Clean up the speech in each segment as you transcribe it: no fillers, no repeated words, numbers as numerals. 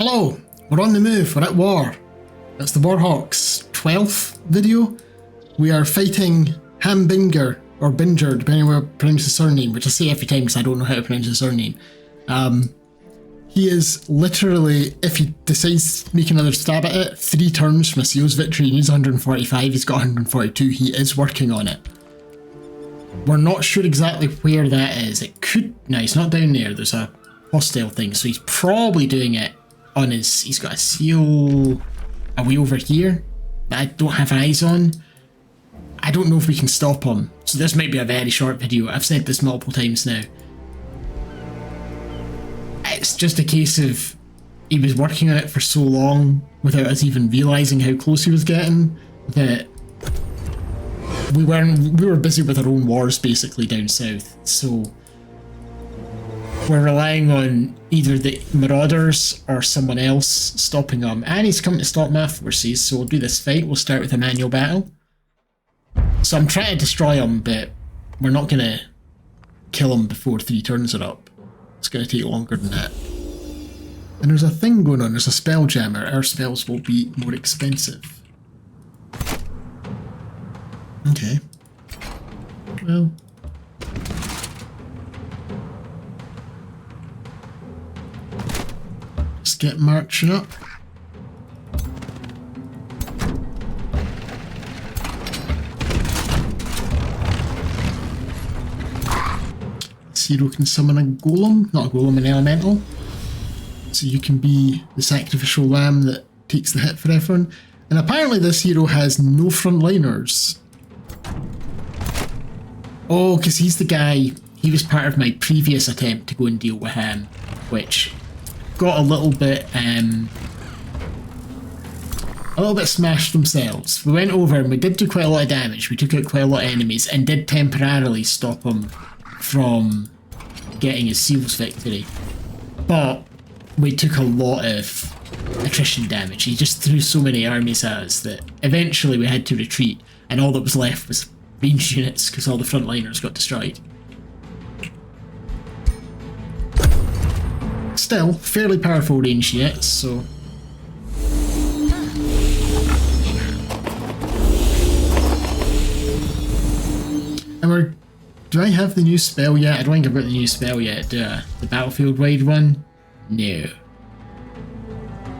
Hello, we're on the move, we're at war. It's the Warhawks 12th video. We are fighting Hambinger, or Binger, depending on how to pronounce his surname, which I say every time because I don't know how to pronounce his surname. He is literally, if he decides to make another stab at it, 3 turns from a seals victory. He needs 145, he's got 142, he is working on it. We're not sure exactly where that is. It could, no, he's not down there, there's a hostile thing, so he's probably doing it on his, he's got a seal away over here that I don't have eyes on. I don't know if we can stop him, so this might be a very short video. I've said this multiple times now. It's just a case of he was working on it for so long without us even realising how close he was getting that we were busy with our own wars basically down south, so we're relying on either the Marauders or someone else stopping him, and he's come to stop my forces, so we'll do this fight. We'll start with a manual battle. So I'm trying to destroy him, but we're not going to kill him before 3 turns are up. It's going to take longer than that. And there's a thing going on, there's a spell jammer. Our spells will be more expensive. Okay. Well. Let's get marching up. Zero can summon a golem, not a golem, an elemental. So you can be the sacrificial lamb that takes the hit for everyone. And apparently this hero has no frontliners. Oh, because he's the guy, he was part of my previous attempt to go and deal with him, which got a little bit smashed themselves. We went over and we did do quite a lot of damage, we took out quite a lot of enemies and did temporarily stop him from getting his seals victory, but we took a lot of attrition damage. He just threw so many armies at us that eventually we had to retreat, and all that was left was ranged units because all the frontliners got destroyed. Still, fairly powerful ranged units, so and do I have the new spell yet? I don't think I've got the new spell yet, do I? The battlefield-wide one? No.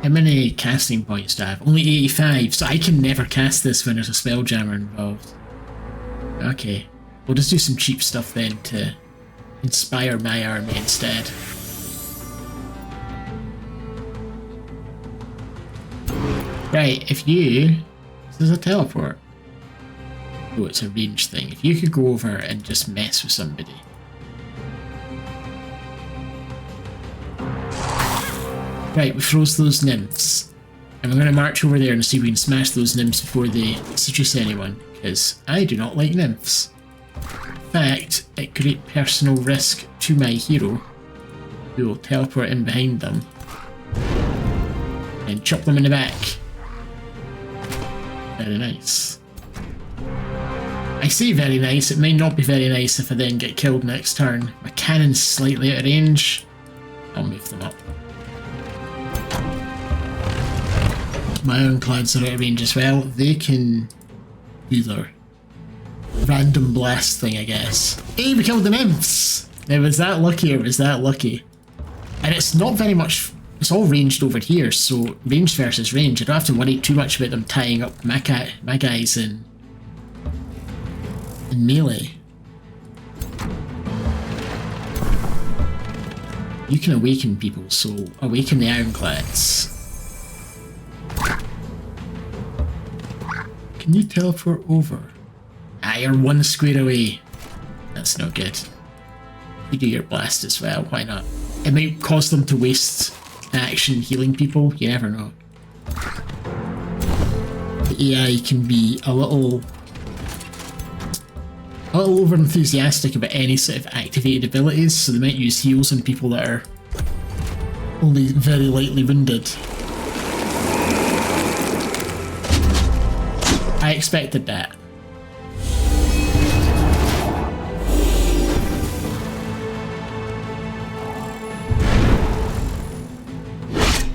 How many casting points do I have? Only 85, so I can never cast this when there's a spelljammer involved. Okay. We'll just do some cheap stuff then to inspire my army instead. Right, if you... This is a teleport. Oh, it's a range thing. If you could go over and just mess with somebody. Right, we froze those nymphs. And we're going to march over there and see if we can smash those nymphs before they seduce anyone, because I do not like nymphs. In fact, at great personal risk to my hero, who will teleport in behind them and chop them in the back. Very nice. I say very nice, it may not be very nice if I then get killed next turn. My cannon's slightly out of range. I'll move them up. My ironclads are out of range as well. They can do their random blast thing, I guess. Hey, we killed the nymphs! Now, was that lucky or was that lucky? And it's not very much, it's all ranged over here, so range versus range. I don't have to worry too much about them tying up my guys in melee. You can awaken people, so awaken the ironclads. Can you teleport over? Ah, you're 1 square away. That's no good. You do your blast as well, why not? It might cause them to waste action healing people, you never know. The AI can be a little over enthusiastic about any sort of activated abilities, so they might use heals on people that are only very lightly wounded. I expected that.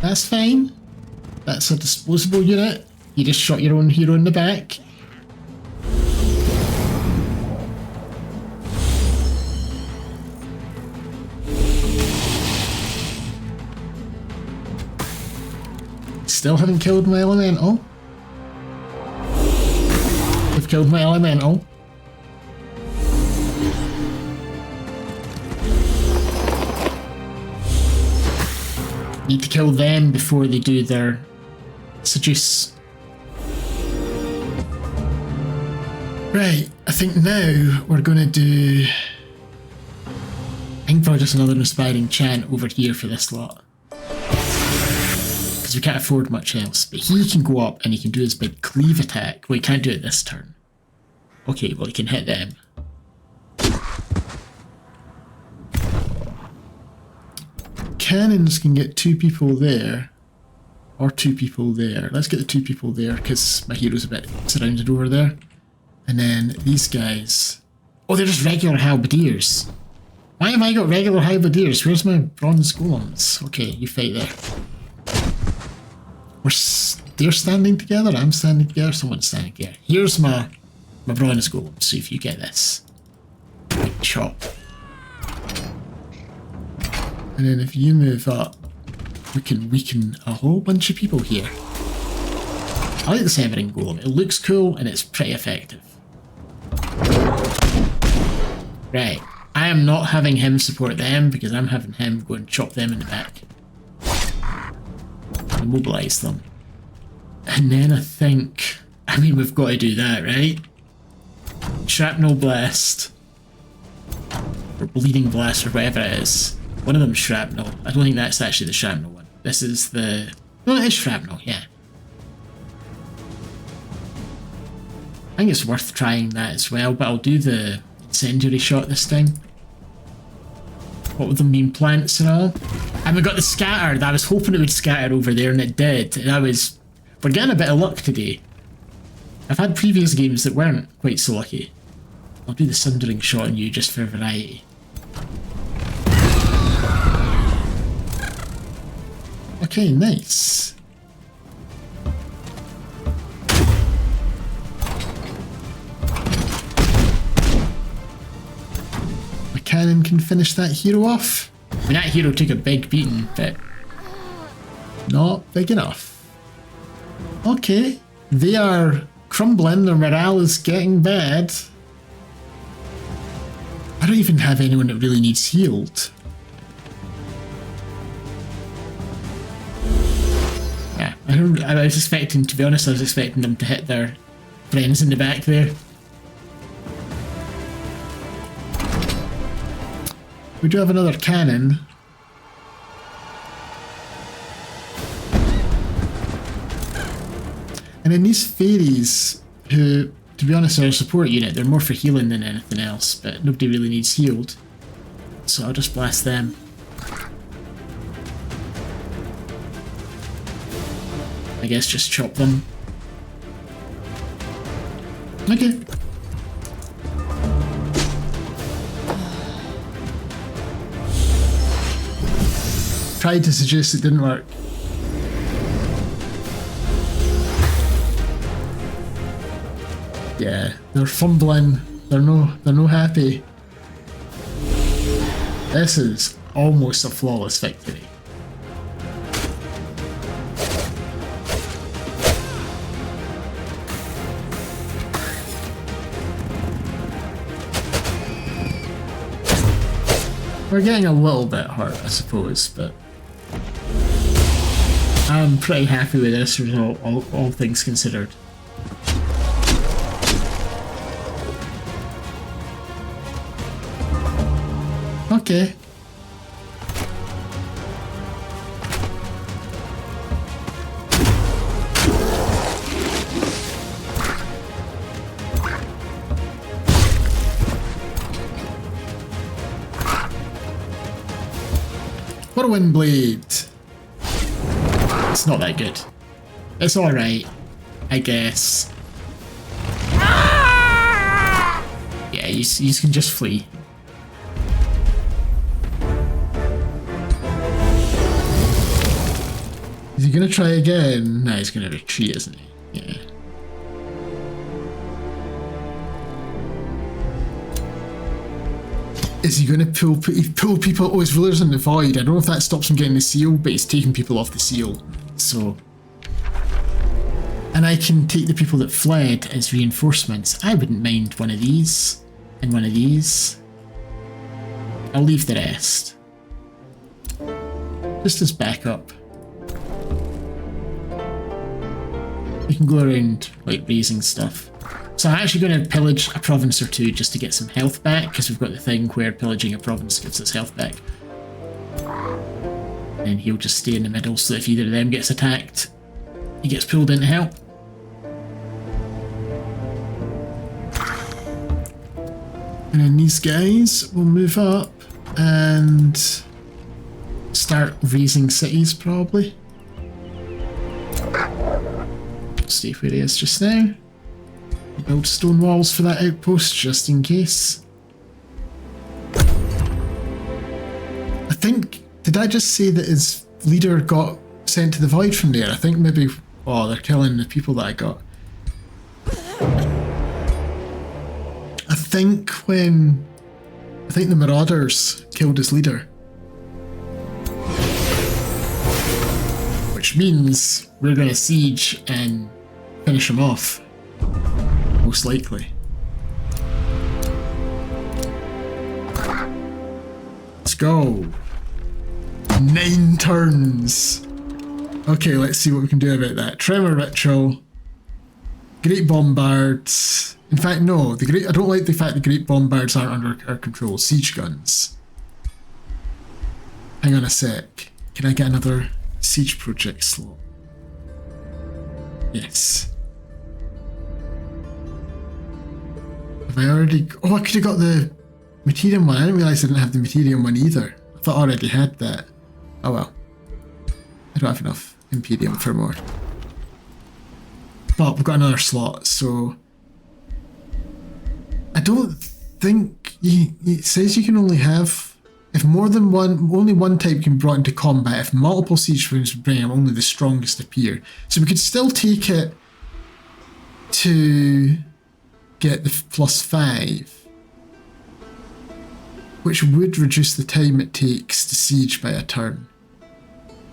That's fine. That's a disposable unit. You just shot your own hero in the back. Still haven't killed my elemental. They've killed my elemental. Need to kill them before they do their seduce. Right, I think now we're going to do... I think probably just another inspiring chant over here for this lot. Because we can't afford much else. But he can go up and he can do his big cleave attack. Well, he can't do it this turn. Okay, well he can hit them. Cannons can get 2 people there. Or 2 people there. Let's get the 2 people there because my hero's a bit surrounded over there. And then these guys... Oh, they're just regular halberdiers. Why have I got regular halberdiers? Where's my bronze golems? Okay, you fight there. They're standing together, I'm standing together, someone's standing together. Here's my bronze golem, see if you get this. Big chop. And then if you move up, we can weaken a whole bunch of people here. I like the severing golem, it looks cool and it's pretty effective. Right, I am not having him support them because I'm having him go and chop them in the back. Immobilize them. And then I think... I mean, we've got to do that, right? Shrapnel Blast. Or Bleeding Blast, or whatever it is. One of them's Shrapnel. I don't think that's actually the Shrapnel one. This is the... No, it is Shrapnel, yeah. I think it's worth trying that as well, but I'll do the incendiary shot this time. What with the mean plants and all. And we got the scattered. I was hoping it would scatter over there and it did. And we're getting a bit of luck today. I've had previous games that weren't quite so lucky. I'll do the sundering shot on you just for variety. Okay, nice. My cannon can finish that hero off. I mean, that hero took a big beating, but not big enough. Okay, they are crumbling, their morale is getting bad. I don't even have anyone that really needs healed. Yeah, I was expecting, to be honest, I was expecting them to hit their friends in the back there. We do have another cannon. And then these fairies, who, to be honest, are a support unit, they're more for healing than anything else, but nobody really needs healed. So I'll just blast them. I guess just chop them. Okay. Tried to suggest it didn't work. Yeah, they're fumbling. They're no happy. This is almost a flawless victory. We're getting a little bit hurt, I suppose, but I'm pretty happy with this result, all things considered. Okay. Whirlwind Blade. It's not that good. It's alright, I guess. Yeah, you can just flee. he going to try again? No, he's going to retreat, isn't he? Yeah. Is he going to pull people? Oh, his ruler's in the void. I don't know if that stops him getting the seal, but he's taking people off the seal. So... And I can take the people that fled as reinforcements. I wouldn't mind one of these and one of these. I'll leave the rest. Just as backup. We can go around like raising stuff. So I'm actually going to pillage a province or two just to get some health back, because we've got the thing where pillaging a province gives us health back. And he'll just stay in the middle so that if either of them gets attacked, he gets pulled in to help. And then these guys will move up and start raising cities probably. Stay where he is just now. Build stone walls for that outpost just in case. I think, did I just say that his leader got sent to the void from there? I think maybe, oh, they're killing the people that I got. I think the Marauders killed his leader. Which means we're going to siege and finish him off. Most likely. Let's go. 9 turns. Okay, let's see what we can do about that. Tremor Ritual. Great Bombards. In fact, no. I don't like the fact the Great Bombards aren't under our control. Siege Guns. Hang on a sec. Can I get another siege project slot? Yes. Have I already... Oh, I could have got the Materium one. I didn't realise I didn't have the Materium one either. I thought I already had that. Oh well. I don't have enough Imperium for more. But we've got another slot, so... I don't think... It says you can only have... If more than one... Only one type can be brought into combat. If multiple siege wounds bring them, only the strongest appear. So we could still take it to get the +5. Which would reduce the time it takes to siege by a turn.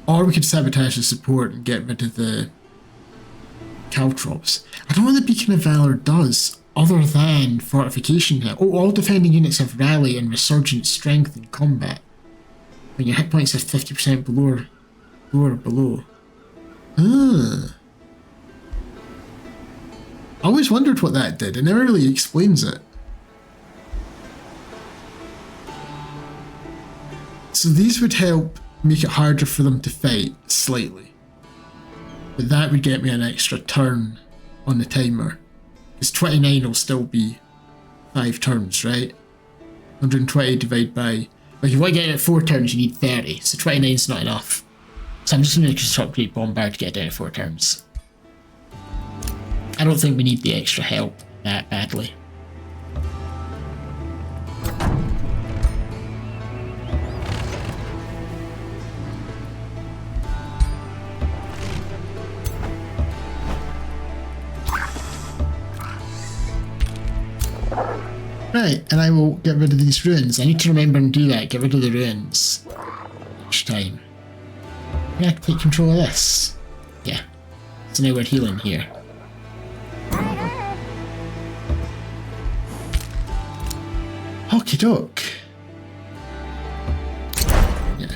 Or we could sabotage the support and get rid of the caltrops. I don't know what the Beacon of Valor does other than fortification hit. Oh, all defending units have rally and resurgent strength in combat. When your hit points are 50% below or below. Ah. I always wondered what that did. It never really explains it. So these would help make it harder for them to fight slightly. But that would get me an extra turn on the timer. Because 29 will still be 5 turns, right? 120 divided by... Like if you want to get it at 4 turns, you need 30. So 29 is not enough. So I'm just going to construct Great Bombard to get it down to 4 turns. I don't think we need the extra help that badly. Right, and I will get rid of these ruins. I need to remember and do that, get rid of the ruins each time. Can I take control of this? Yeah. So now we're healing here. Okie doke. Yeah.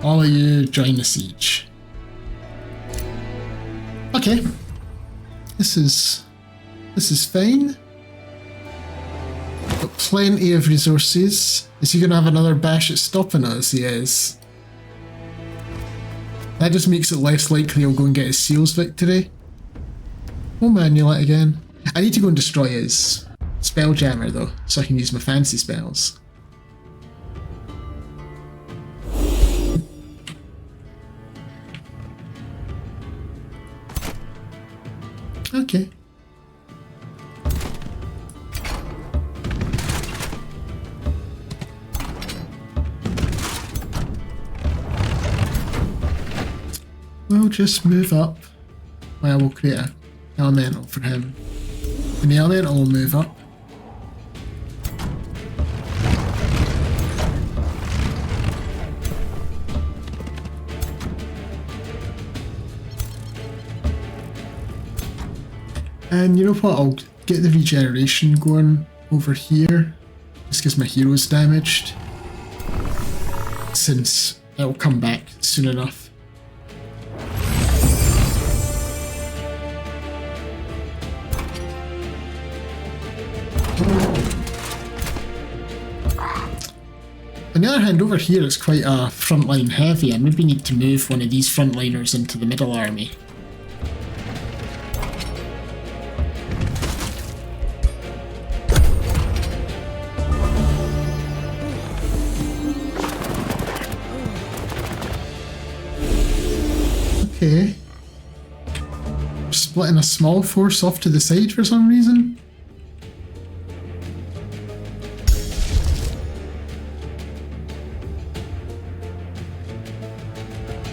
All of you join the siege. Okay. This is fine. Got plenty of resources. Is he going to have another bash at stopping us? He is. That just makes it less likely he'll go and get his seals victory. We'll manual it again. I need to go and destroy his Spelljammer though, so I can use my fancy spells. Okay. we'll just move up. Well, we'll create an elemental for him. And the elemental will move up. And you know what, I'll get the regeneration going over here, just because my hero's damaged, since it'll come back soon enough. On the other hand, over here it's quite a frontline heavy. I maybe need to move one of these frontliners into the middle army. Okay. Splitting a small force off to the side for some reason.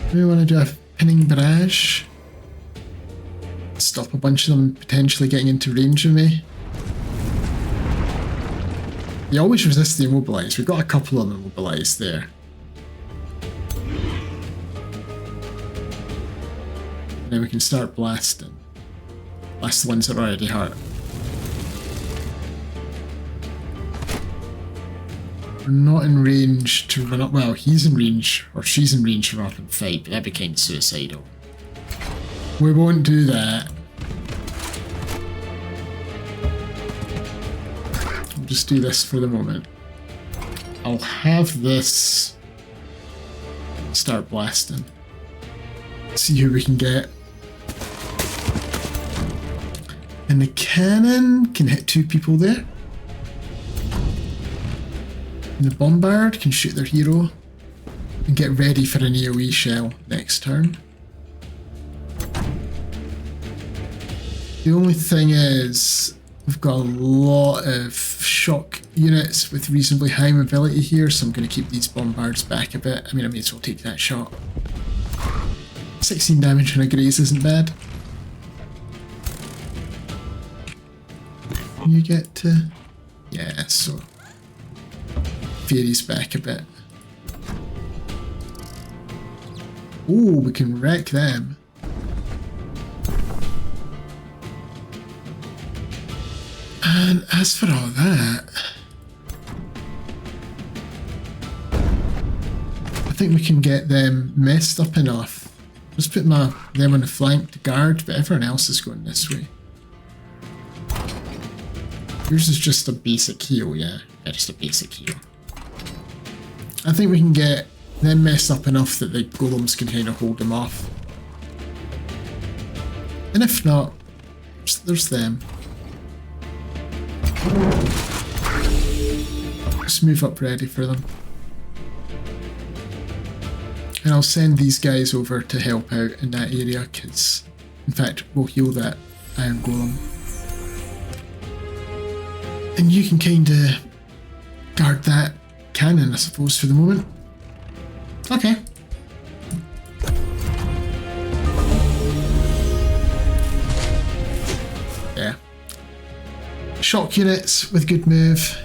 Maybe want to do a pinning barrage. Stop a bunch of them potentially getting into range of me. They always resist the immobilize. We've got a couple of them immobilized there. Then we can start blasting. Blast the ones that are already hurt. We're not in range to run up. Well, he's in range, or she's in range to run up and fight, but that'd be kind of suicidal. We won't do that. I'll just do this for the moment. I'll have this start blasting. See who we can get. And the cannon can hit 2 people there. And the bombard can shoot their hero and get ready for an AoE shell next turn. The only thing is, we've got a lot of shock units with reasonably high mobility here, so I'm going to keep these bombards back a bit. I mean, I may as well take that shot. 16 damage on a graze isn't bad. You get to... yeah, so... Fairies back a bit. Oh, we can wreck them. And as for all that... I think we can get them messed up enough. Just put them on the flank to guard, but everyone else is going this way. Yours is just a basic heal, yeah. Yeah, just a basic heal. I think we can get them messed up enough that the golems can kind of hold them off. And if not, there's them. Just move up ready for them. And I'll send these guys over to help out in that area, because, in fact, we'll heal that iron golem. And you can kind of guard that cannon, I suppose, for the moment. Okay. Yeah. Shock units with good move.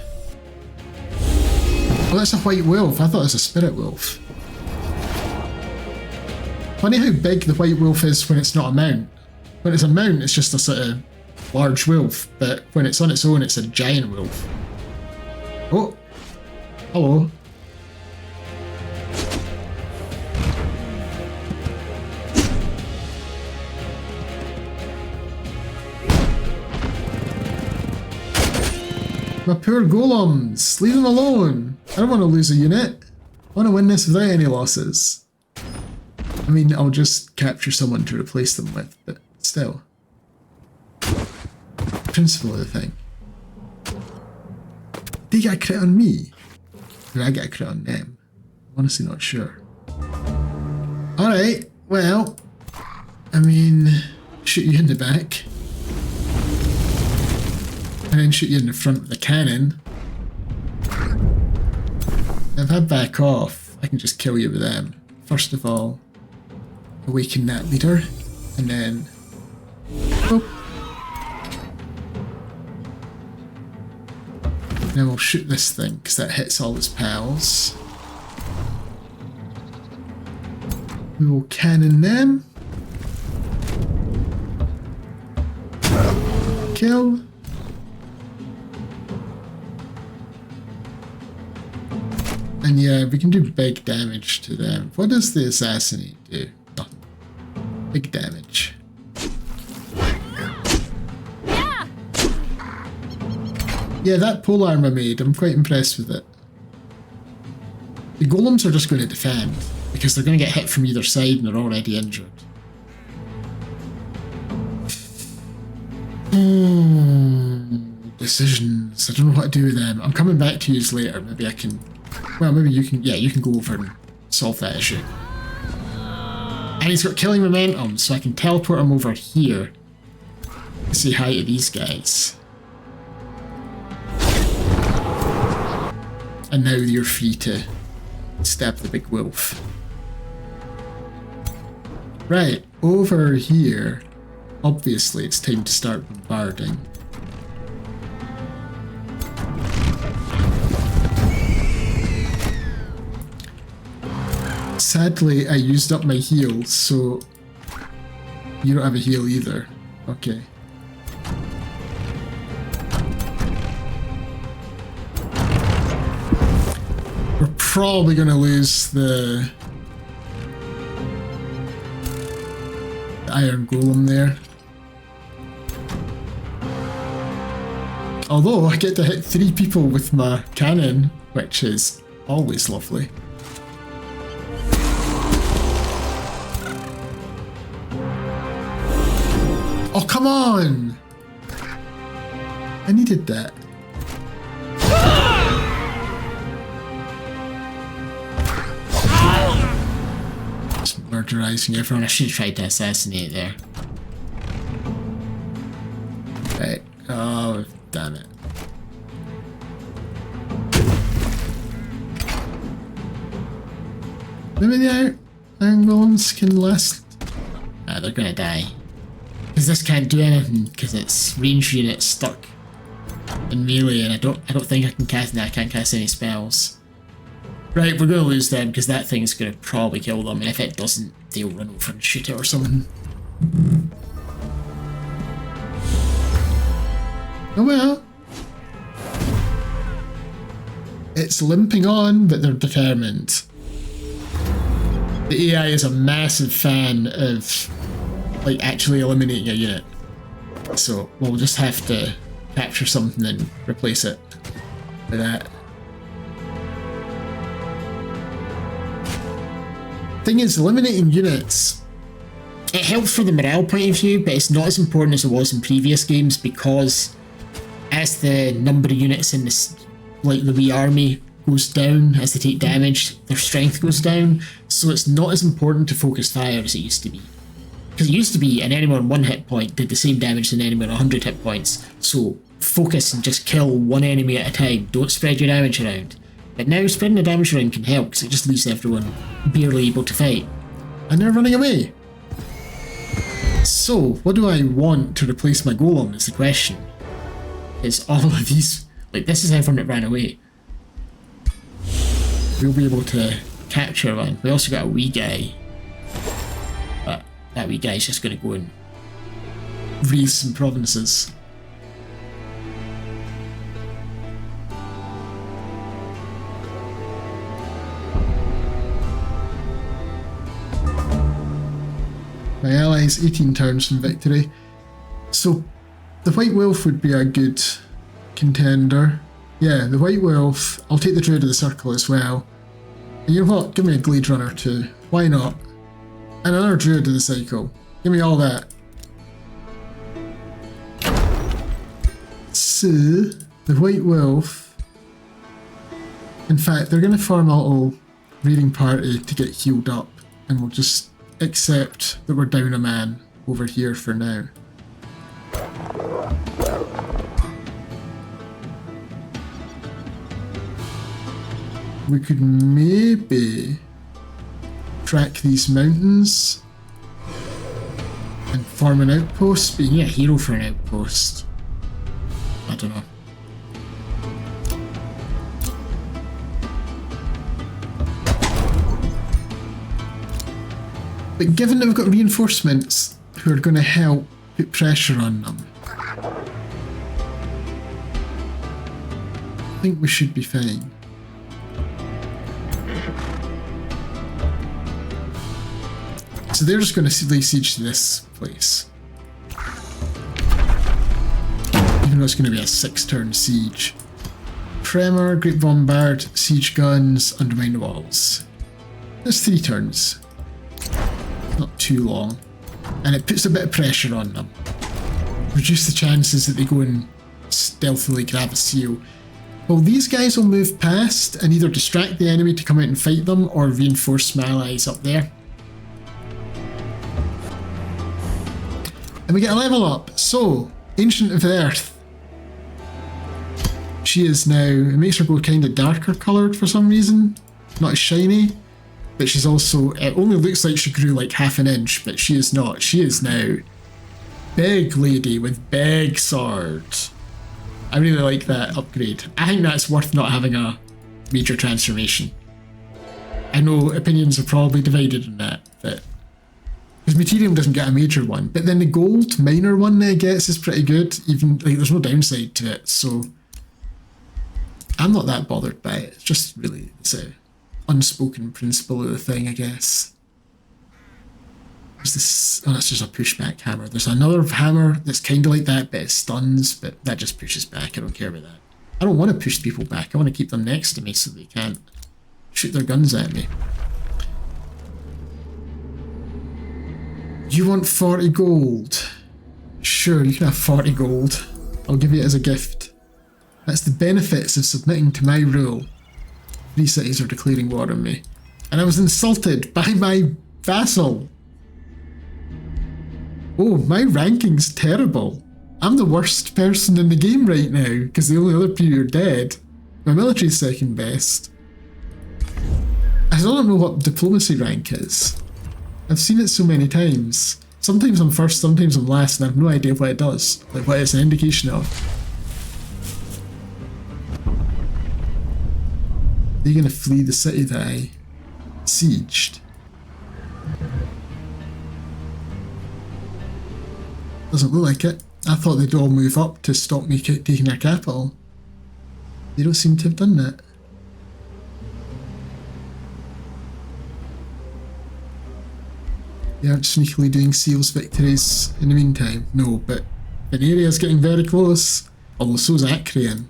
Oh, that's a white wolf. I thought it was a spirit wolf. Funny how big the white wolf is when it's not a mount. When it's a mount, it's just a sort of large wolf, but when it's on its own, it's a giant wolf. Oh, hello. My poor golems, leave them alone. I don't want to lose a unit. I want to win this without any losses. I mean, I'll just capture someone to replace them with, but still. Principle of the thing. They get a crit on me? Or I get a crit on them? I'm honestly not sure. Alright, well, I mean, shoot you in the back. And then shoot you in the front with the cannon. If I back off, I can just kill you with them. First of all, awaken that leader, and then... Oh. Then we'll shoot this thing, because that hits all his pals. We will cannon them. Kill. And yeah, we can do big damage to them. What does the assassinate do? Nothing. Big damage. Yeah, that pole arm I made, I'm quite impressed with it. The golems are just going to defend, because they're going to get hit from either side and they're already injured. Decisions. I don't know what to do with them. I'm coming back to yous later. Maybe I can... Well, maybe you can... Yeah, you can go over and solve that issue. And he's got killing momentum, so I can teleport him over here to say hi to these guys. And now you're free to stab the big wolf. Right, over here, obviously it's time to start bombarding. Sadly, I used up my heals, so you don't have a heal either. Okay. We're probably going to lose the Iron Golem there. Although I get to hit 3 people with my cannon, which is always lovely. Oh, come on! I needed that. Just murderizing everyone. I should have tried to assassinate there. Right. Oh, damn it. Maybe the Iron Golems can last. Ah, they're gonna die. Because this can't do anything, because it's range units stuck in melee, and I don't think I can cast. No, I can't cast any spells. Right, we're gonna lose them because that thing's gonna probably kill them, and if it doesn't, they'll run over and shoot it or something. Oh well. It's limping on, but they're determined. The AI is a massive fan of like actually eliminating a unit, so we'll just have to capture something and replace it with that. Thing is, eliminating units, it helps from the morale point of view, but it's not as important as it was in previous games, because as the number of units in this, like the wee army, goes down as they take damage, their strength goes down, so it's not as important to focus fire as it used to be. Because it used to be an enemy on 1 hit point did the same damage as an enemy on 100 hit points, so focus and just kill one enemy at a time, don't spread your damage around. But now spreading the damage around can help, because it just leaves everyone barely able to fight. And they're running away! So, what do I want to replace my golem is the question. Is all of these... like, this is everyone that ran away. We'll be able to capture one. We also got a wee guy. But that wee guy's just going to go and raise some provinces. My allies 18 turns from victory. So the White Wolf would be a good contender. Yeah, the White Wolf. I'll take the Druid of the Circle as well. And you know what? Give me a Glade Runner too. Why not? And another Druid of the Cycle. Give me all that. So, the White Wolf. In fact, they're going to form a little raiding party to get healed up. And we'll just accept that we're down a man over here for now. We could maybe track these mountains And form an outpost, but you need a hero for an outpost. I don't know. But given that we've got reinforcements who are going to help put pressure on them, I think we should be fine. So they're just going to lay siege to this place. Even though it's going to be a 6-turn siege. Tremor, Great Bombard, Siege Guns, Undermine the Walls. That's 3 turns. Not too long. And it puts a bit of pressure on them. Reduce the chances that they go and stealthily grab a seal. Well, these guys will move past and either distract the enemy to come out and fight them or reinforce my allies up there. And we get a level up. So, Ancient of the Earth. She is now, it makes her go kind of darker coloured for some reason. Not as shiny. But she's also, it only looks like she grew like half an inch, but she is not. She is now big lady with big sword. I really like that upgrade. I think that's worth not having a major transformation. I know opinions are probably divided on that, but because Materium doesn't get a major one, but then the gold minor one that it gets is pretty good. Even like there's no downside to it, so I'm not that bothered by it. It's just really it's a unspoken principle of the thing, I guess. There's this. Oh, that's just a pushback hammer. There's another hammer that's kind of like that, but it stuns, but that just pushes back. I don't care about that. I don't want to push people back. I want to keep them next to me so they can't shoot their guns at me. You want 40 gold? Sure, you can have 40 gold. I'll give you it as a gift. That's the benefits of submitting to my rule. 3 cities are declaring war on me. And I was insulted by my vassal. Oh, my ranking's terrible. I'm the worst person in the game right now, because the only other people are dead. My military's second best. I still don't know what diplomacy rank is. I've seen it so many times. Sometimes I'm first, sometimes I'm last, and I have no idea what it does. Like what it's an indication of. Are you going to flee the city that I sieged? Doesn't look like it. I thought they'd all move up to stop me taking their capital. They don't seem to have done that. They aren't sneakily doing seals victories in the meantime. No, but Veneria's getting very close. Although so's Acreon.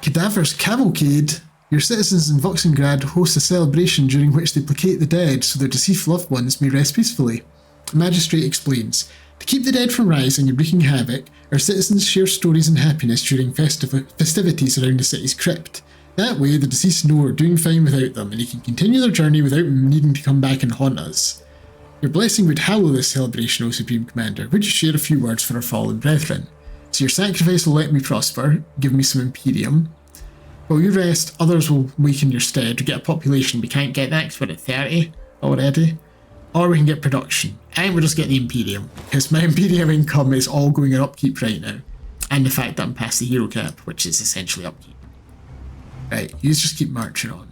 Cadaver's Cavalcade. Your citizens in Voxengrad host a celebration during which they placate the dead so their deceased loved ones may rest peacefully. The magistrate explains, to keep the dead from rising and wreaking havoc, our citizens share stories and happiness during festivities around the city's crypt. That way, the deceased know we're doing fine without them and they can continue their journey without needing to come back and haunt us. Your blessing would hallow this celebration, O Supreme Commander. Would you share a few words for our fallen brethren? So your sacrifice will let me prosper, give me some Imperium. While you rest, others will wake in your stead. We get a population. We can't get that because we're at 30 already. Or we can get production. I think we'll just get the Imperium, because my Imperium income is all going in upkeep right now. And the fact that I'm past the hero cap, which is essentially upkeep. Right, you just keep marching on.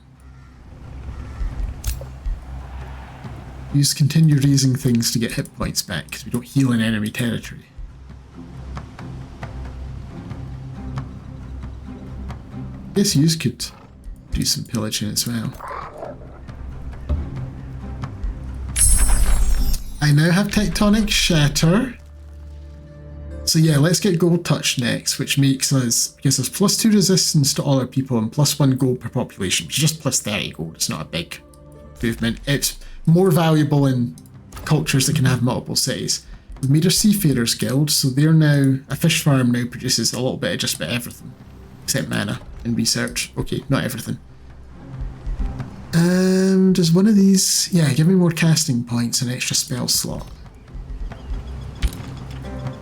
You just continue raising things to get hit points back, because we don't heal in enemy territory. I guess you could do some pillaging as well. I now have Tectonic Shatter. So yeah, let's get Gold Touch next, which makes us, gives us +2 resistance to all our people and +1 gold per population, which is just +30 gold. It's not a big movement. It's more valuable in cultures that can have multiple cities. We've made our Seafarers Guild, so they're now, a fish farm now produces a little bit of just about everything. Except mana and research. Okay, not everything. Does one of these... Yeah, give me more casting points and extra spell slot.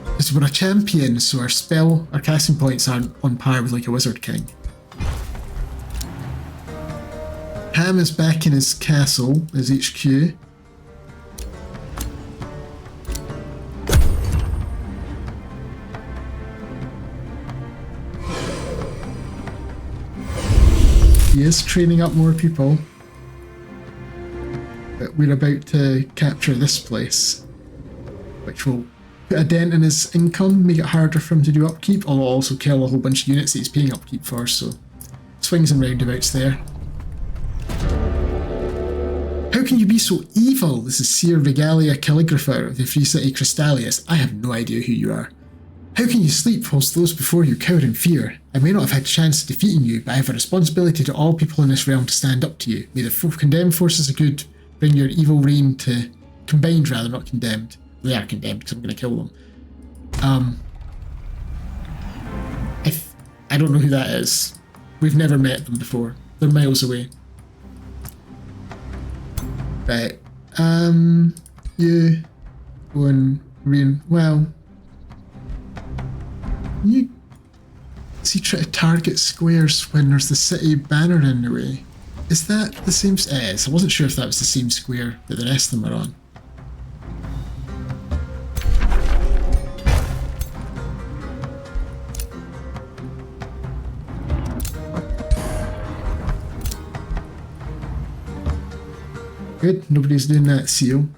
Because we're a champion, so our casting points aren't on par with like a Wizard King. Ham is back in his castle, his HQ. he is training up more people. But we're about to capture this place, which will put a dent in his income, make it harder for him to do upkeep, although also kill a whole bunch of units that he's paying upkeep for, so swings and roundabouts there. How can you be so evil? This is Seer Regalia Calligrapher of the Free City Crystallius. I have no idea who you are. How can you sleep whilst those before you cower in fear? I may not have had a chance of defeating you, but I have a responsibility to all people in this realm to stand up to you. May the condemned forces of good bring your evil reign to... combined rather, not condemned. They are condemned because I'm going to kill them. I don't know who that is. We've never met them before. They're miles away. Right. You go and well, you see, try to target squares when there's the city banner in the way. Is that the same? It is. I wasn't sure if that was the same square that the rest of them are on. Good, nobody's doing that seal.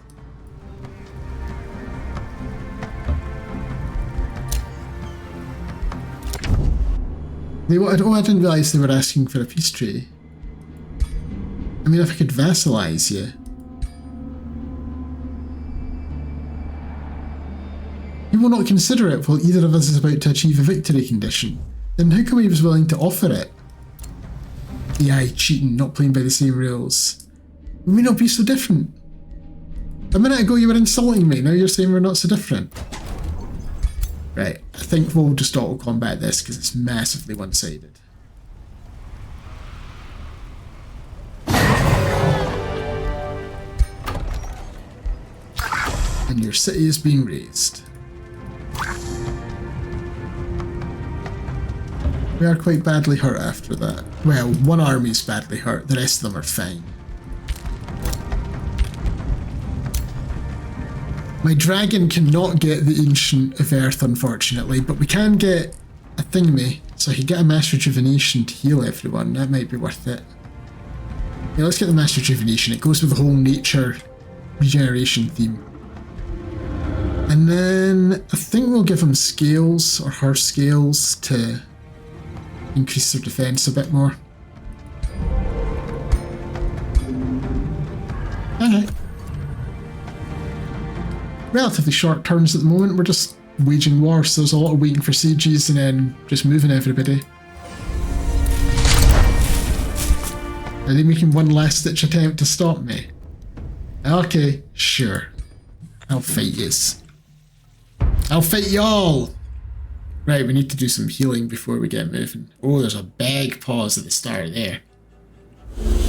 They wanted, oh, I didn't realise they were asking for a peace treaty. I mean, if I could vassalize you. You will not consider it while either of us is about to achieve a victory condition. Then how come he was willing to offer it? AI cheating, not playing by the same rules. We may not be so different. A minute ago you were insulting me, now you're saying we're not so different. Right, I think we'll just auto-combat this because it's massively one-sided. And your city is being raised. We are quite badly hurt after that. Well, one army's badly hurt, the rest of them are fine. My dragon cannot get the Ancient of Earth, unfortunately, but we can get a thingy, so I can get a Mass Rejuvenation to heal everyone. That might be worth it. Yeah, let's get the Mass Rejuvenation. It goes with the whole nature regeneration theme. And then I think we'll give him scales, or her scales, to increase their defense a bit more. Okay. Relatively short turns at the moment. We're just waging war, so there's a lot of waiting for sieges and then just moving everybody. Are they making one last ditch attempt to stop me? Okay, sure. I'll fight yous. I'll fight y'all! Right, we need to do some healing before we get moving. Oh, there's a big pause at the start there.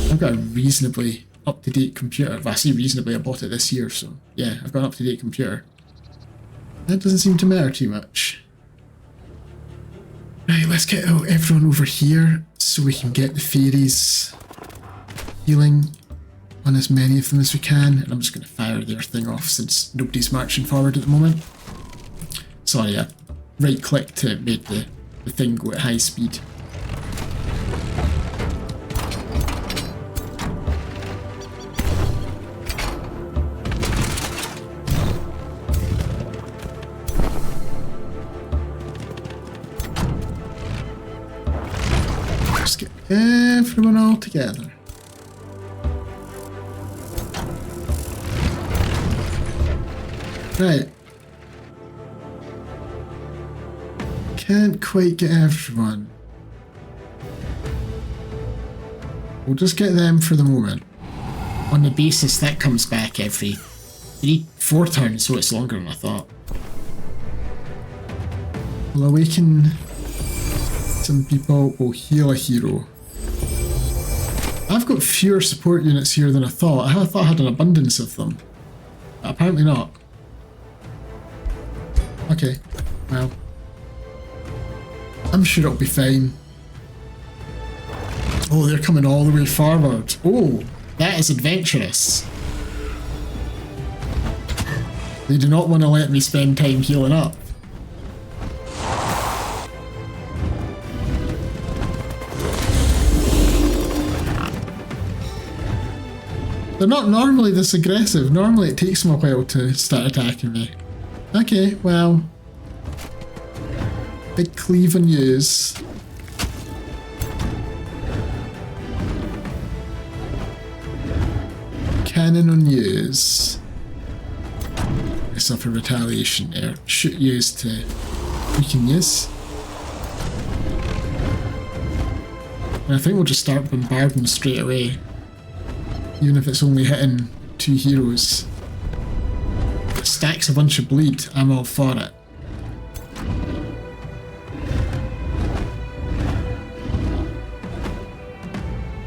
I've got a reasonably up-to-date computer. Well, I say reasonably, I bought it this year, so yeah, I've got an up-to-date computer. That doesn't seem to matter too much. Right, let's get everyone over here so we can get the fairies healing on as many of them as we can. And I'm just going to fire their thing off since nobody's marching forward at the moment. Sorry, I right-click to make the thing go at high speed. Just get everyone all together. Right. Can't quite get everyone. We'll just get them for the moment. On the basis that comes back every 4 turns, so it's longer than I thought. We'll awaken some people, we'll heal a hero. I've got fewer support units here than I thought. I thought I had an abundance of them. But apparently not. Okay, well. I'm sure it'll be fine. Oh, they're coming all the way forward. Oh, that is adventurous. They do not want to let me spend time healing up. They're not normally this aggressive. Normally it takes them a while to start attacking me. Okay, well. Big cleave and use. Cannon on use. I suffer retaliation there. Shoot use to weaken use. And I think we'll just start bombarding straight away. Even if it's only hitting 2 heroes. It stacks a bunch of bleed, I'm all for it.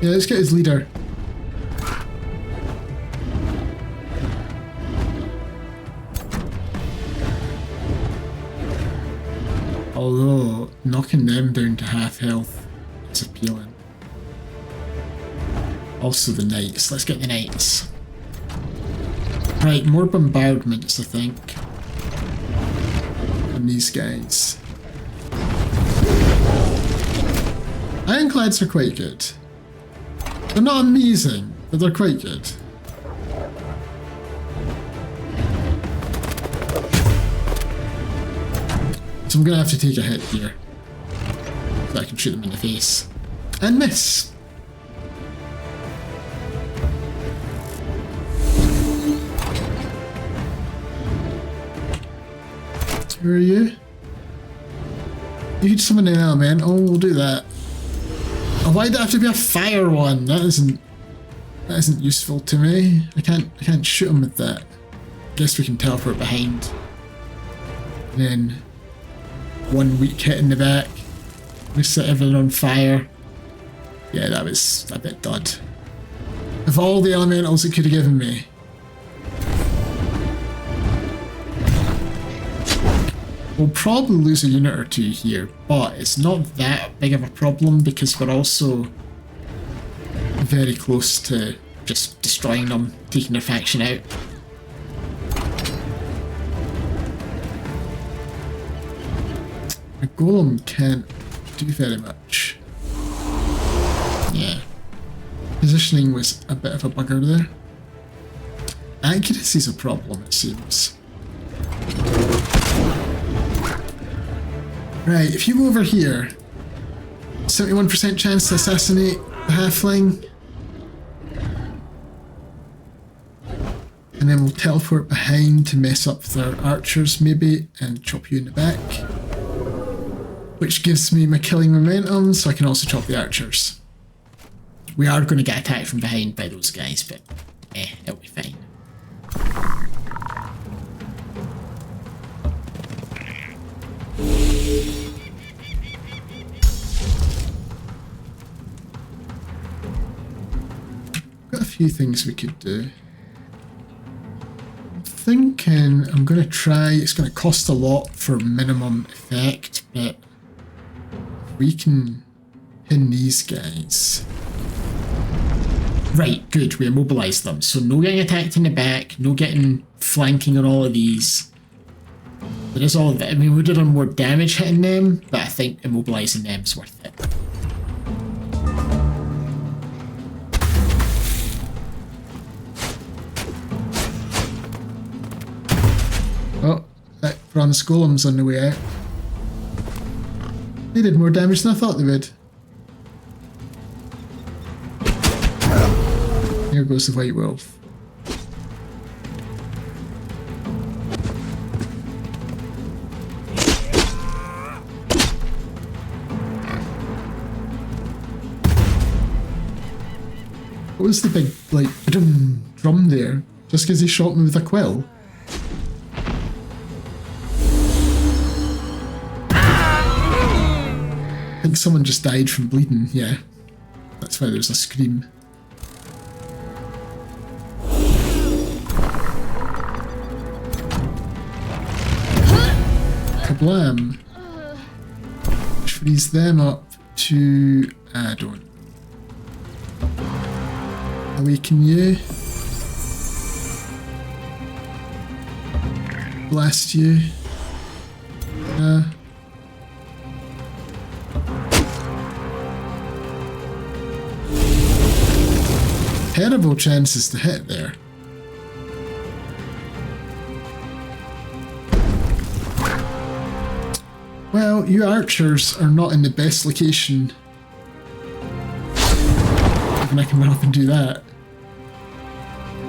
Yeah, let's get his leader. Although, knocking them down to half health is appealing. Also the knights. Let's get the knights. Right, more bombardments, I think. On these guys. Ironclads are quite good. They're not amazing, but they're quite good. So I'm gonna have to take a hit here. So I can shoot them in the face. And miss! Who are you? You could summon an elemental, we'll do that. Oh, why'd that have to be a fire one? That isn't useful to me. I can't shoot him with that. Guess we can teleport behind. And then one weak hit in the back. We set everything on fire. Yeah, that was a bit dud. Of all the elementals it could have given me. We'll probably lose a unit or two here, but it's not that big of a problem because we're also very close to just destroying them, taking their faction out. A golem can't do very much. Yeah. Positioning was a bit of a bugger there. Accuracy's a problem, it seems. Right, if you go over here, 71% chance to assassinate the halfling. And then we'll teleport behind to mess up their archers maybe and chop you in the back. Which gives me my killing momentum, so I can also chop the archers. We are going to get attacked from behind by those guys, but it'll be fine. Got a few things we could do. I'm thinking I'm going to try, it's going to cost a lot for minimum effect, but we can pin these guys. Right, good, we immobilised them. So no getting attacked in the back, no getting flanking on all of these. There is all of that. I mean, we would have done more damage hitting them, but I think immobilising them is worth it. Oh, that bronze golem's on the way out. They did more damage than I thought they would. Here goes the white wolf. What was the big, like, drum there? Just because he shot me with a quill? I think someone just died from bleeding, yeah. That's why there's a scream. Kablam. Freeze them up to... I don't. Awaken you. Blast you. terrible chances to hit there. Well, you archers are not in the best location. Even I can run up and do that.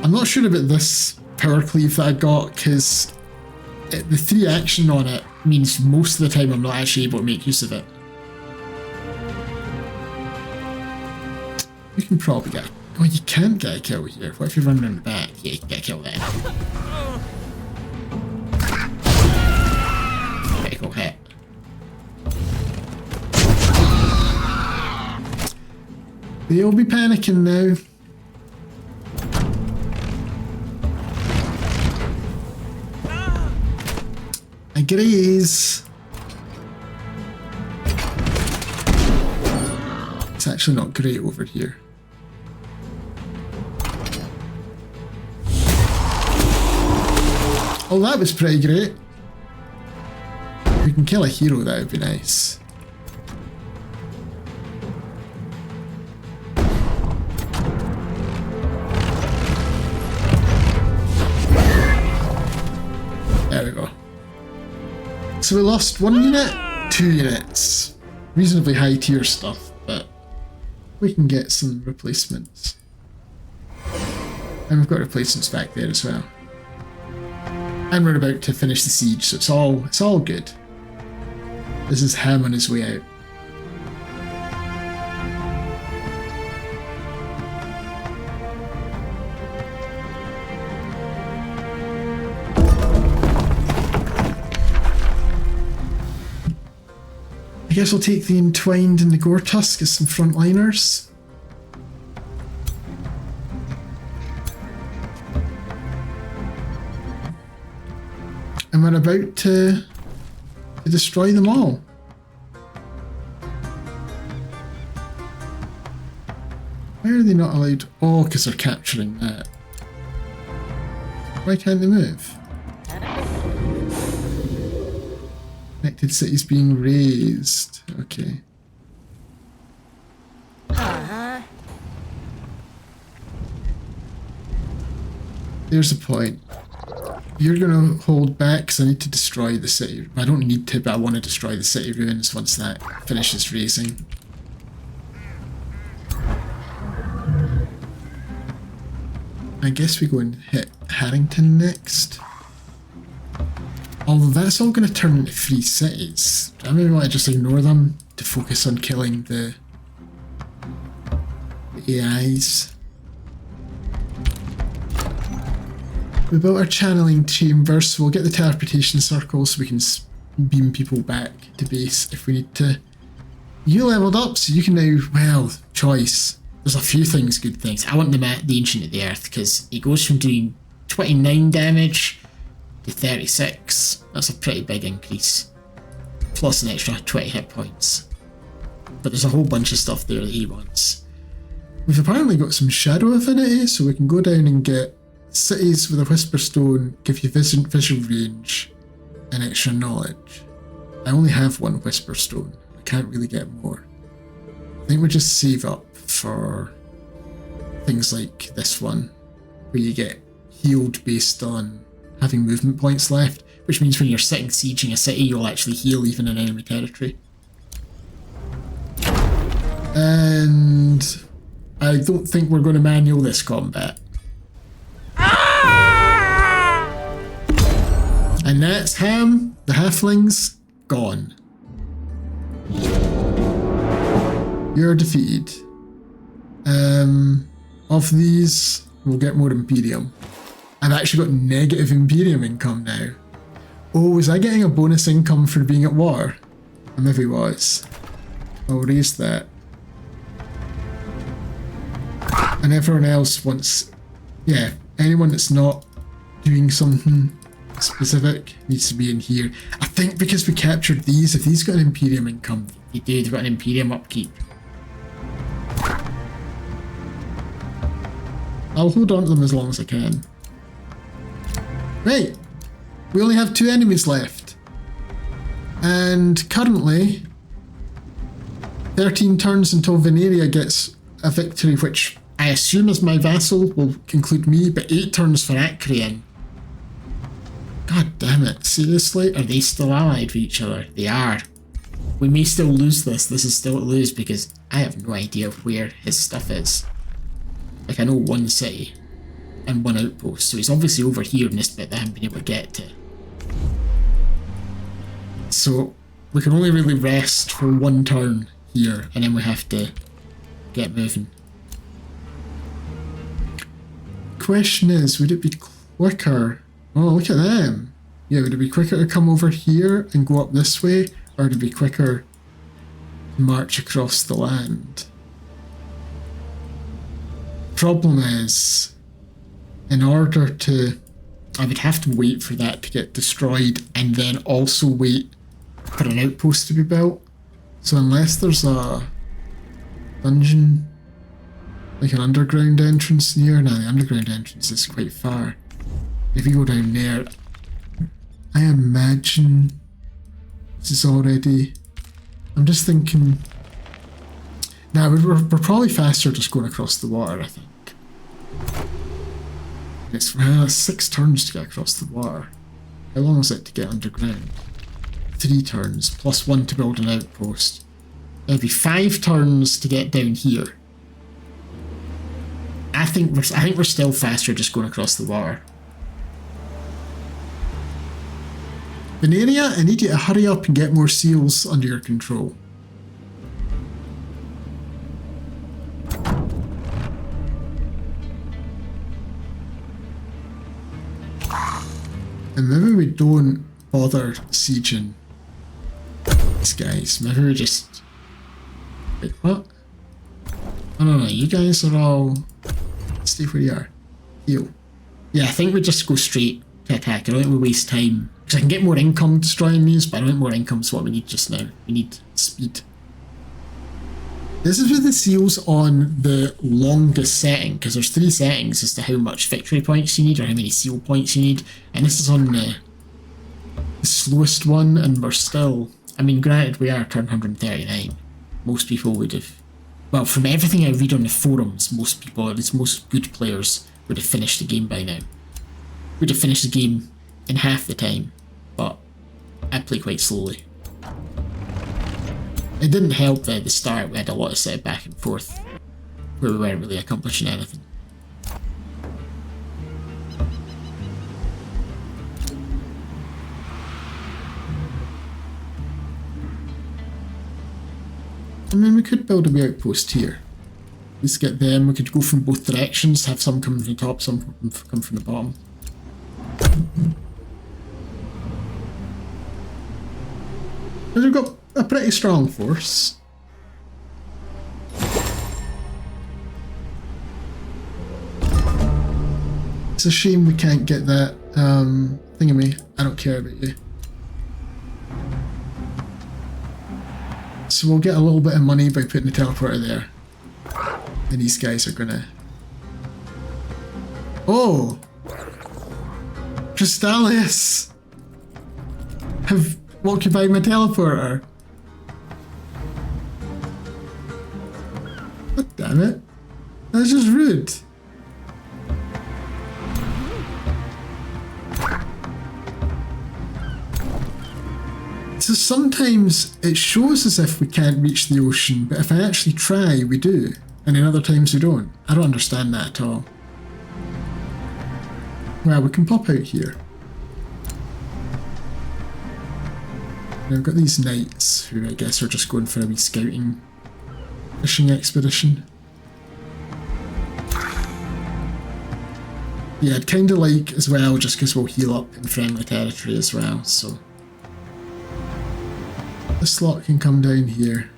I'm not sure about this power cleave that I got, because the 3 action on it means most of the time I'm not actually able to make use of it. You can probably get... Oh, you can't get a kill here. What if you run around the back? Yeah, you can get a kill then. Critical hit. They'll be panicking now. I graze. It's actually not great over here. Oh, that was pretty great. If we can kill a hero, that would be nice. There we go. So we lost 1 unit, 2 units. Reasonably high tier stuff, but we can get some replacements. And we've got replacements back there as well. And we're about to finish the siege, so it's all good. This is Ham on his way out. I guess we'll take the Entwined and the Gore Tusk as some frontliners. And we're about to destroy them all. Why are they not allowed? Oh, because they're capturing that. Why can't they move? Connected cities being raised. Okay. There's a point. You're going to hold back because I need to destroy the city. I don't need to, but I want to destroy the city ruins once that finishes raising. I guess we go and hit Harrington next. Although that's all going to turn into 3 cities. I maybe want to just ignore them to focus on killing the AIs. We built our channeling chamber, so we'll get the teleportation circle so we can beam people back to base if we need to. You leveled up, so you can now, well, choice. There's a few things, good things. I want the Ancient of the Earth, because it goes from doing 29 damage to 36. That's a pretty big increase. Plus an extra 20 hit points. But there's a whole bunch of stuff there that he wants. We've apparently got some shadow affinity, so we can go down and get cities with a Whisper Stone, give you visual range and extra knowledge. I only have 1 Whisper Stone. I can't really get more. I think we'll just save up for things like this one, where you get healed based on having movement points left, which means when you're sitting sieging a city, you'll actually heal even in enemy territory. And I don't think we're going to manual this combat. And that's Ham, the halflings, gone. You're defeated. Of these, we'll get more Imperium. I've actually got negative Imperium income now. Oh, was I getting a bonus income for being at war? I maybe was. I'll raise that. And everyone else wants... Yeah, anyone that's not doing something specific needs to be in here. I think because we captured these, if these got an Imperium income, they do, they've got an Imperium upkeep. I'll hold on to them as long as I can. Right, we only have 2 enemies left. And currently, 13 turns until Veneria gets a victory, which I I assume as my vassal will conclude me, but 8 turns for Acrian. God damn it, seriously? Are they still allied with each other? They are. We may still lose this. This is still a lose because I have no idea where his stuff is. Like, I know one city and one outpost, so he's obviously over here in this bit that I haven't been able to get to. So we can only really rest for 1 turn here, and then we have to get moving. Question is, would it be quicker? Oh, look at them. Yeah, would it be quicker to come over here and go up this way, or would it be quicker to march across the land? Problem is, in order to... I would have to wait for that to get destroyed and then also wait for an outpost to be built. So unless there's a dungeon, like an underground entrance near... Now the underground entrance is quite far. If you go down there, I imagine this is already... I'm just thinking... Now we're probably faster just going across the water, I think. It's 6 turns to get across the water. How long is it to get underground? 3 turns, plus 1 to build an outpost. It'll be 5 turns to get down here. I think we're still faster just going across the water. Veneria, I need you to hurry up and get more seals under your control. And maybe we don't bother sieging these guys. Maybe we just... Wait, what? Oh no, you guys are all... Stay where you are. Heal. Yeah, I think we just go straight to attack. I don't think we waste time. Because I can get more income destroying these, but I don't think more income is what we need just now. We need speed. This is with the seals on the longest setting, because there's 3 settings as to how much victory points you need or how many seal points you need, and this is on the slowest one, and we're still... I mean, granted, we are turn 139. Most people would have... Well, from everything I read on the forums, most people, at least most good players, would have finished the game by now. Would have finished the game in half the time, but I play quite slowly. It didn't help that at the start we had a lot of set back and forth where we weren't really accomplishing anything. I mean, we could build a wee outpost here. Let's get them, we could go from both directions, have some come from the top, some come from the bottom. But we've got a pretty strong force. It's a shame we can't get that thingamy. I don't care about you. So we'll get a little bit of money by putting the teleporter there. And these guys are gonna... Oh! Crystallis have occupied my teleporter. God damn it. That's just rude. So sometimes it shows as if we can't reach the ocean, but if I actually try, we do. And then other times we don't. I don't understand that at all. Well, we can pop out here. And I've got these knights, who I guess are just going for a wee scouting fishing expedition. Yeah, I'd kind of like as well, just because we'll heal up in friendly territory as well, so... This lot can come down here.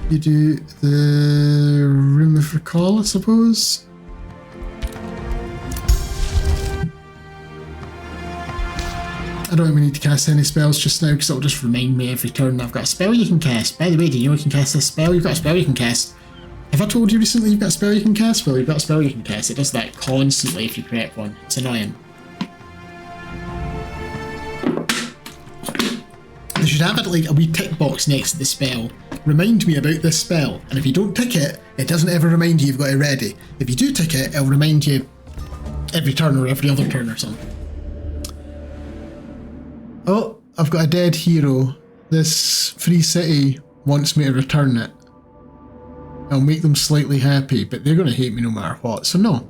You do the Room of Recall, I suppose. I don't even need to cast any spells just now because it'll just remind me every turn I've got a spell you can cast. By the way, do you know you can cast this spell? You've got a spell you can cast. Have I told you recently you've got a spell you can cast? Well, you've got a spell you can cast. It does that constantly if you prep one. It's annoying. should have it like a wee tick box next to the spell. Remind me about this spell. And if you don't tick it, it doesn't ever remind you you've got it ready. If you do tick it, it'll remind you every turn or every other turn or something. Oh, I've got a dead hero. This free city wants me to return it. I'll make them slightly happy, but they're going to hate me no matter what, so no.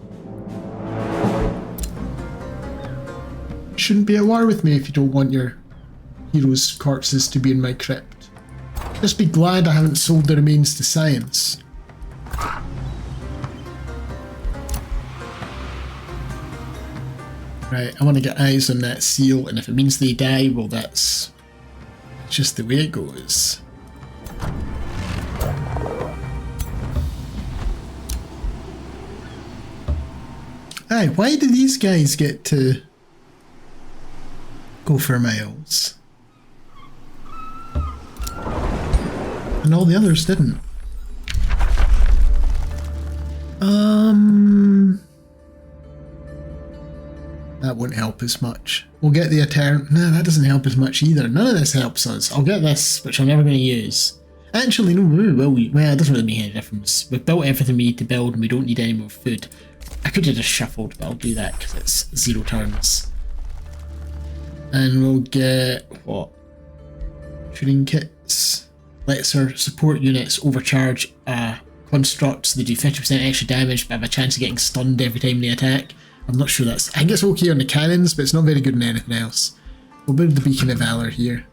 Shouldn't be at war with me if you don't want your heroes' corpses to be in my crypt. Just be glad I haven't sold the remains to science. Right, I want to get eyes on that seal, and if it means they die, well, that's just the way it goes. Aye, why do these guys get to go for miles? And all the others didn't. That won't help as much. We'll get the Eternal. No, that doesn't help as much either. None of this helps us. I'll get this, which I'm never going to use. Actually, no, well, it doesn't really make any difference. We've built everything we need to build and we don't need any more food. I could have just shuffled, but I'll do that because it's 0 turns. And we'll get, what? Shooting kits. Lets our support units overcharge constructs. So they do 50% extra damage, but have a chance of getting stunned every time they attack. I'm not sure that's... I think it's okay on the cannons, but it's not very good on anything else. We'll build the Beacon of Valor here.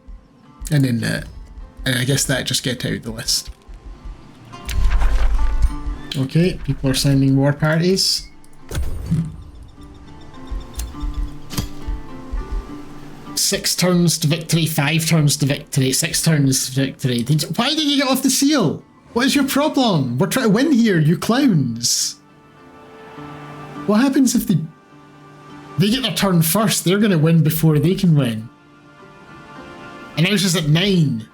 And then and I guess that just get out of the list. Okay, people are signing war parties. Six turns to victory, 5 turns to victory, 6 turns to victory. Why did you get off the seal? What is your problem? We're trying to win here, you clowns. What happens if they get their turn first? They're going to win before they can win. And I was just at 9.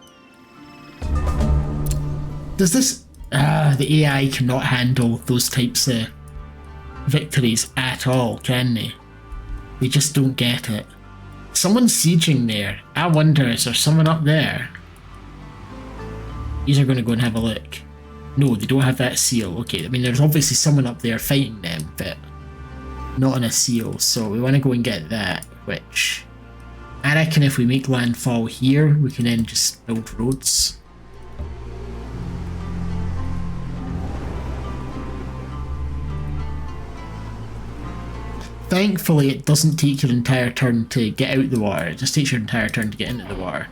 Does this... the AI cannot handle those types of victories at all, can they? They just don't get it. Someone's sieging there. I wonder, is there someone up there? These are going to go and have a look. No, they don't have that seal. Okay, I mean, there's obviously someone up there fighting them, but not on a seal. So we want to go and get that, which I reckon if we make landfall here, we can then just build roads. Thankfully, it doesn't take your entire turn to get out the water. It just takes your entire turn to get into the water.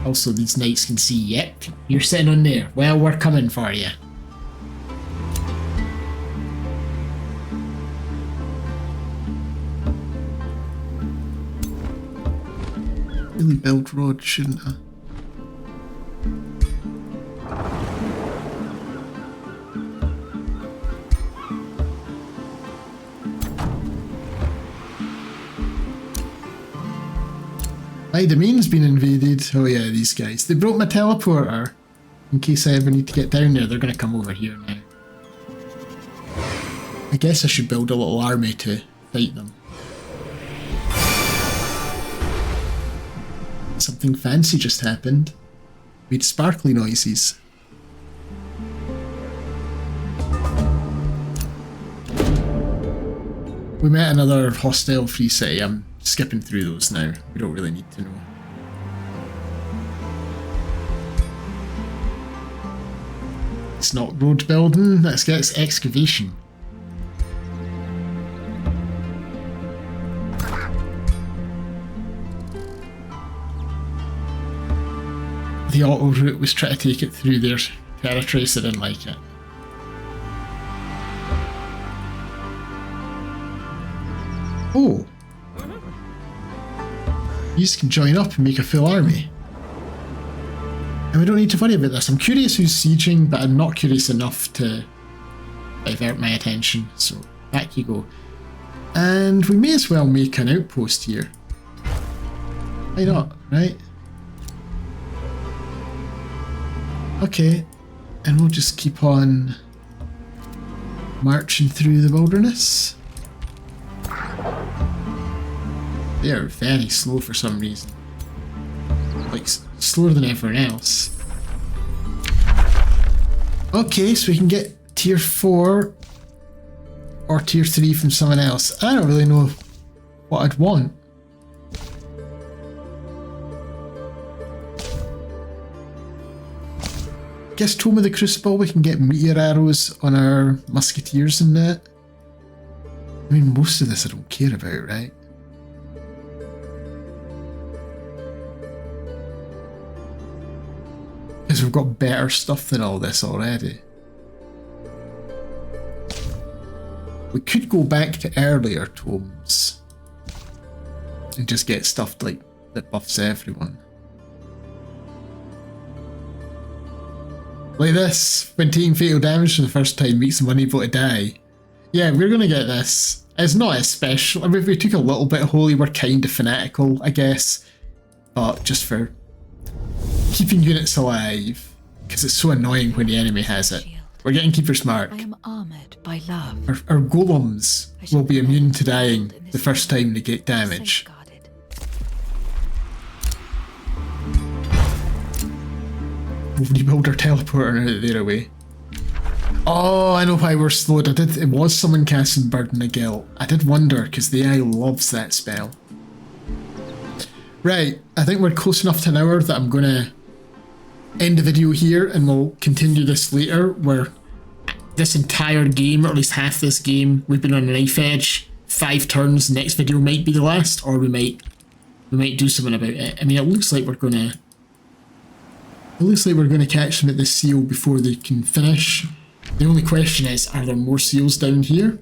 Also, these knights can see, yep, you're sitting on there. Well, we're coming for you. Really build roads, shouldn't I? Aye, the main's been invaded. Oh yeah, these guys. They broke my teleporter. In case I ever need to get down there, they're going to come over here now. I guess I should build a little army to fight them. Something fancy just happened. Made sparkly noises. We met another hostile free city. I'm skipping through those now. We don't really need to know. It's not road building, let's get its excavation. The auto route was trying to take it through their territory, so I didn't like it. Oh! You can join up and make a full army. And we don't need to worry about this. I'm curious who's sieging, but I'm not curious enough to divert my attention. So back you go. And we may as well make an outpost here. Why not, right? Okay. And we'll just keep on marching through the wilderness. They are very slow for some reason. like slower than everyone else. Okay, so we can get tier 4 or tier 3 from someone else. I don't really know what I'd want. Guess Tome of the Crucible, we can get meteor arrows on our musketeers and that. I mean, most of this I don't care about, right? Because we've got better stuff than all this already. We could go back to earlier tomes and just get stuff like that buffs everyone. Like this, when taking fatal damage for the first time makes them unable to die. Yeah, we're gonna get this. It's not as special. I mean, we took a little bit of holy, we're kind of fanatical, I guess. But just for keeping units alive, because it's so annoying when the enemy has it. We're getting Keeper Smart. I am armored by love. Our golems will be immune to dying the first time they get damage. We'll rebuild our teleporter now that they're away. Oh, I know why we're slowed. It was someone casting Burden of Guilt. I did wonder, because the AI loves that spell. Right, I think we're close enough to an hour that I'm going to end the video here, and we'll continue this later, where this entire game, or at least half this game, we've been on a knife edge. 5 turns, next video might be the last, or we might do something about it. I mean, it looks like we're going to catch them at this seal before they can finish. The only question is, are there more seals down here?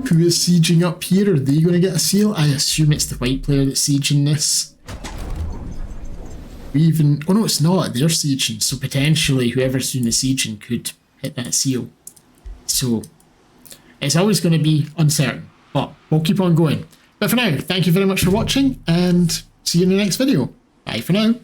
Who is sieging up here? Are they going to get a seal? I assume it's the white player that's sieging this. Oh no, it's not. They're sieging. So potentially whoever's doing the sieging could hit that seal. So it's always going to be uncertain. But we'll keep on going. But for now, thank you very much for watching and see you in the next video. Bye for now.